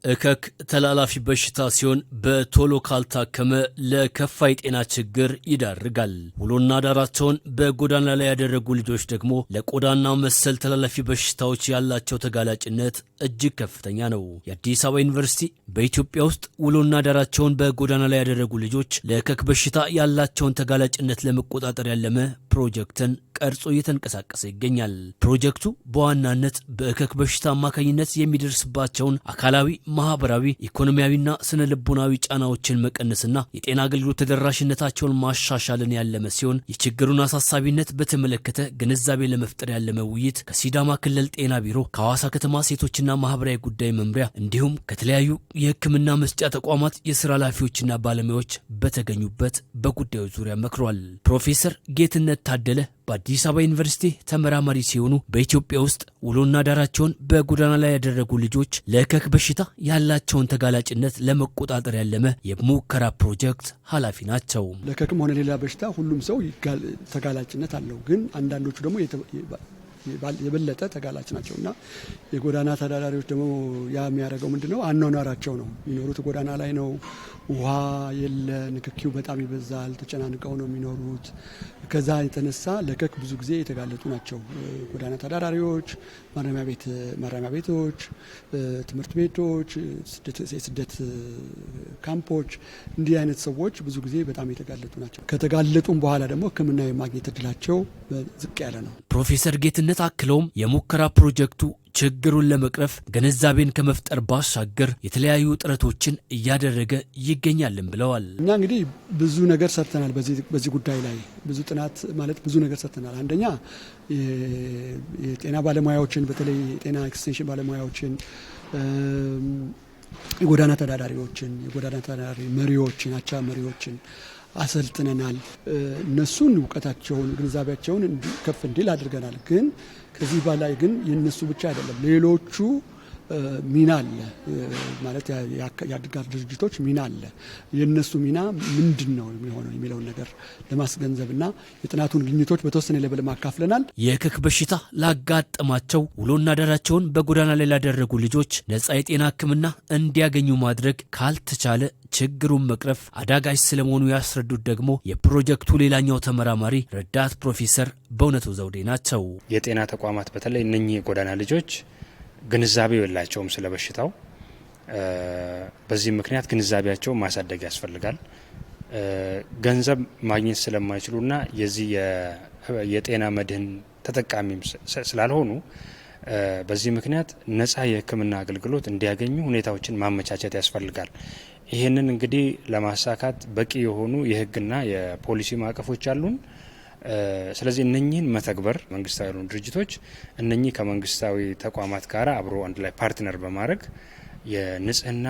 እከክ ተላላፊ በሽታ ሲሆን በቶሎ ካልታከመ ለከፋ የጤና ችግር ይዳርጋል። ውሎና ዳራቸውን በጎዳና ላይ ያደረጉ ልጆች ደግሞ ለቆዳና መሰል ተላላፊ በሽታዎች ያላቸው ተጋላጭነት እጅግ ከፍተኛ ነው። የአዲስ አበባ ዩኒቨርሲቲ በኢትዮጵያ ውስጥ ውሎና ዳራቸውን በጎዳና ላይ ያደረጉ ልጆች ለእከክ በሽታ ያላቸውን ተጋላጭነት ለመቆጣጠር ያለመ ፕሮጀክትን ቀርጾ እየተንቀሳቀሰ ይገኛል። ፕሮጀክቱ በዋናነት በእከክ በሽታ አማካኝነት የሚደርስባቸውን አካላዊ፣ ማህበራዊ፣ ኢኮኖሚያዊና ስነ ልቦናዊ ጫናዎችን መቀነስና የጤና አገልግሎት ተደራሽነታቸውን ማሻሻልን ያለመ ሲሆን የችግሩን አሳሳቢነት በተመለከተ ግንዛቤ ለመፍጠር ያለመ ውይይት ከሲዳማ ክልል ጤና ቢሮ፣ ከሐዋሳ ከተማ ሴቶችና ማህበራዊ ጉዳይ መምሪያ እንዲሁም ከተለያዩ የሕክምና መስጫ ተቋማት የስራ ኃላፊዎችና ባለሙያዎች በተገኙበት በጉዳዩ ዙሪያ መክሯል። ፕሮፌሰር ጌትነት ታደለ በአዲስ አበባ ዩኒቨርሲቲ ተመራማሪ ሲሆኑ በኢትዮጵያ ውስጥ ውሎና ዳራቸውን በጎዳና ላይ ያደረጉ ልጆች ለእከክ በሽታ ያላቸውን ተጋላጭነት ለመቆጣጠር ያለመ የሙከራ ፕሮጀክት ኃላፊ ናቸው። ለእከክም ሆነ ሌላ በሽታ ሁሉም ሰው ተጋላጭነት አለው። ግን አንዳንዶቹ ደግሞ የበለጠ ተጋላጭ ናቸው እና የጎዳና ተዳዳሪዎች ደግሞ ያ የሚያደርገው ምንድነው? አኗኗራቸው ነው። የሚኖሩት ጎዳና ላይ ነው። ውሃ የለ፣ ንክኪው በጣም ይበዛል። ተጨናንቀው ነው የሚኖሩት። ከዛ የተነሳ ለእከክ ብዙ ጊዜ የተጋለጡ ናቸው። ጎዳና ተዳዳሪዎች፣ ማረሚያ ቤቶች፣ ትምህርት ቤቶች፣ የስደት ካምፖች፣ እንዲህ አይነት ሰዎች ብዙ ጊዜ በጣም የተጋለጡ ናቸው። ከተጋለጡም በኋላ ደግሞ ሕክምና የማግኘት እድላቸው ዝቅ ያለ ነው። ፕሮፌሰር ጌትነት አክለውም የሙከራ ፕሮጀክቱ ችግሩን ለመቅረፍ ግንዛቤን ከመፍጠር ባሻገር የተለያዩ ጥረቶችን እያደረገ ይገኛልን ብለዋል። እኛ እንግዲህ ብዙ ነገር ሰርተናል። በዚህ ጉዳይ ላይ ብዙ ጥናት ማለት ብዙ ነገር ሰርተናል። አንደኛ የጤና ባለሙያዎችን በተለይ የጤና ኤክስቴንሽን ባለሙያዎችን፣ የጎዳና ተዳዳሪዎችን፣ የጎዳና ተዳዳሪ መሪዎችን፣ አቻ መሪዎችን አሰልጥነናል። እነሱን እውቀታቸውን፣ ግንዛቤያቸውን ከፍ እንዲል አድርገናል። ግን ከዚህ በላይ ግን የነሱ ብቻ አይደለም፣ ሌሎቹ ሚና አለ ማለት የአጋር ድርጅቶች ሚና አለ። የነሱ ሚና ምንድን ነው የሚሆነው የሚለውን ነገር ለማስገንዘብና የጥናቱን ግኝቶች በተወሰነ ሌብል ማካፍለናል። የእከክ በሽታ ላጋጠማቸው ውሎና ዳራቸውን በጎዳና ላይ ላደረጉ ልጆች ነጻ የጤና ሕክምና እንዲያገኙ ማድረግ ካልተቻለ ችግሩን መቅረፍ አዳጋች ስለመሆኑ ያስረዱት ደግሞ የፕሮጀክቱ ሌላኛው ተመራማሪ ረዳት ፕሮፌሰር በእውነቱ ዘውዴ ናቸው። የጤና ተቋማት በተለይ እነኚህ የጎዳና ልጆች ግንዛቤው የላቸውም ስለ በሽታው። በዚህ ምክንያት ግንዛቤያቸው ማሳደግ ያስፈልጋል። ገንዘብ ማግኘት ስለማይችሉና የዚህ የጤና መድህን ተጠቃሚም ስላልሆኑ በዚህ ምክንያት ነጻ የሕክምና አገልግሎት እንዲያገኙ ሁኔታዎችን ማመቻቸት ያስፈልጋል። ይህንን እንግዲህ ለማሳካት በቂ የሆኑ የሕግና የፖሊሲ ማዕቀፎች አሉን። ስለዚህ እነኚህን መተግበር መንግስታዊ ያልሆኑ ድርጅቶች እነኚህ ከመንግስታዊ ተቋማት ጋር አብሮ አንድ ላይ ፓርትነር በማድረግ የንጽህና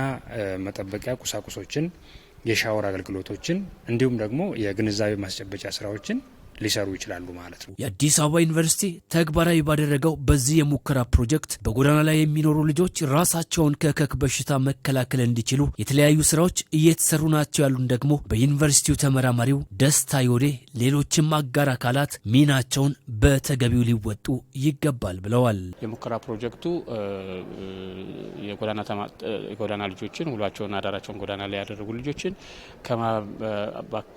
መጠበቂያ ቁሳቁሶችን፣ የሻወር አገልግሎቶችን እንዲሁም ደግሞ የግንዛቤ ማስጨበጫ ስራዎችን ሊሰሩ ይችላሉ ማለት ነው። የአዲስ አበባ ዩኒቨርሲቲ ተግባራዊ ባደረገው በዚህ የሙከራ ፕሮጀክት በጎዳና ላይ የሚኖሩ ልጆች ራሳቸውን ከእከክ በሽታ መከላከል እንዲችሉ የተለያዩ ስራዎች እየተሰሩ ናቸው ያሉን ደግሞ በዩኒቨርሲቲው ተመራማሪው ደስታ ዮዴ ሌሎችም አጋር አካላት ሚናቸውን በተገቢው ሊወጡ ይገባል ብለዋል። የሙከራ ፕሮጀክቱ የጎዳና ልጆችን ውሏቸውን አዳራቸውን ጎዳና ላይ ያደረጉ ልጆችን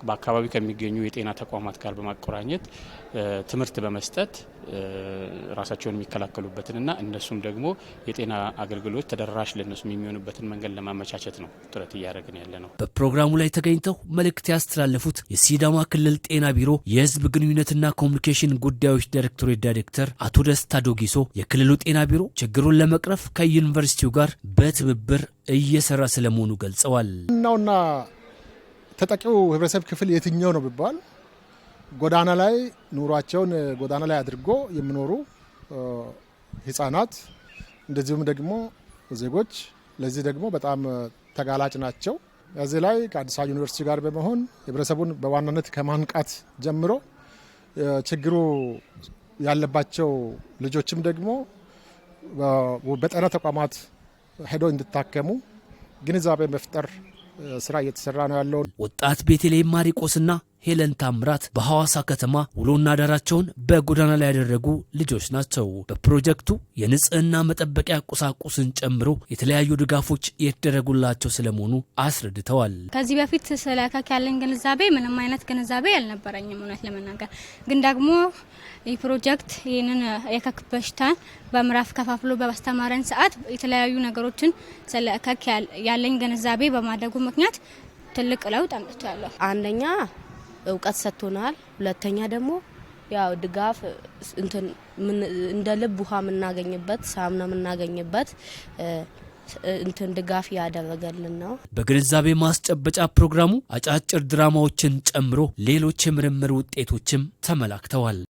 በአካባቢ ከሚገኙ የጤና ተቋማት ጋር በማቆራኘት ትምህርት በመስጠት ራሳቸውን የሚከላከሉበትንና እነሱም ደግሞ የጤና አገልግሎት ተደራሽ ለነሱ የሚሆኑበትን መንገድ ለማመቻቸት ነው ጥረት እያደረግን ያለ ነው። በፕሮግራሙ ላይ ተገኝተው መልእክት ያስተላለፉት የሲዳማ ክልል ጤና ቢሮ የሕዝብ ግንኙነትና ኮሚኒኬሽን ጉዳዮች ዳይሬክቶሬት ዳይሬክተር አቶ ደስታ ዶጊሶ የክልሉ ጤና ቢሮ ችግሩን ለመቅረፍ ከዩኒቨርሲቲው ጋር በትብብር እየሰራ ስለመሆኑ ገልጸዋል። እናውና ተጠቂው ህብረተሰብ ክፍል የትኛው ነው ቢባል ጎዳና ላይ ኑሯቸውን ጎዳና ላይ አድርጎ የሚኖሩ ህጻናት እንደዚሁም ደግሞ ዜጎች ለዚህ ደግሞ በጣም ተጋላጭ ናቸው። እዚህ ላይ ከአዲስ አበባ ዩኒቨርሲቲ ጋር በመሆን ህብረተሰቡን በዋናነት ከማንቃት ጀምሮ ችግሩ ያለባቸው ልጆችም ደግሞ በጤና ተቋማት ሄደው እንዲታከሙ ግንዛቤ መፍጠር ስራ እየተሰራ ነው ያለው። ወጣት ቤተልሔም ማሪቆስና ሄለን ታምራት በሐዋሳ ከተማ ውሎና አዳራቸውን በጎዳና ላይ ያደረጉ ልጆች ናቸው። በፕሮጀክቱ የንጽህና መጠበቂያ ቁሳቁስን ጨምሮ የተለያዩ ድጋፎች የተደረጉላቸው ስለመሆኑ አስረድተዋል። ከዚህ በፊት ስለ እከክ ያለኝ ግንዛቤ ምንም አይነት ግንዛቤ ያልነበረኝም እውነት ለመናገር ግን ደግሞ ይህ ፕሮጀክት ይህንን የእከክ በሽታን በምዕራፍ ከፋፍሎ በማስተማረን ሰዓት የተለያዩ ነገሮችን ስለ እከክ ያለኝ ግንዛቤ በማደጉ ምክንያት ትልቅ ለውጥ አምጥቷል። አንደኛ እውቀት ሰጥቶናል፣ ሁለተኛ ደግሞ ያው ድጋፍ እንደ ልብ ውሃ የምናገኝበት ሳሙና የምናገኝበት ድጋፍ ያደረገልን ነው። በግንዛቤ ማስጨበጫ ፕሮግራሙ አጫጭር ድራማዎችን ጨምሮ ሌሎች የምርምር ውጤቶችም ተመላክተዋል።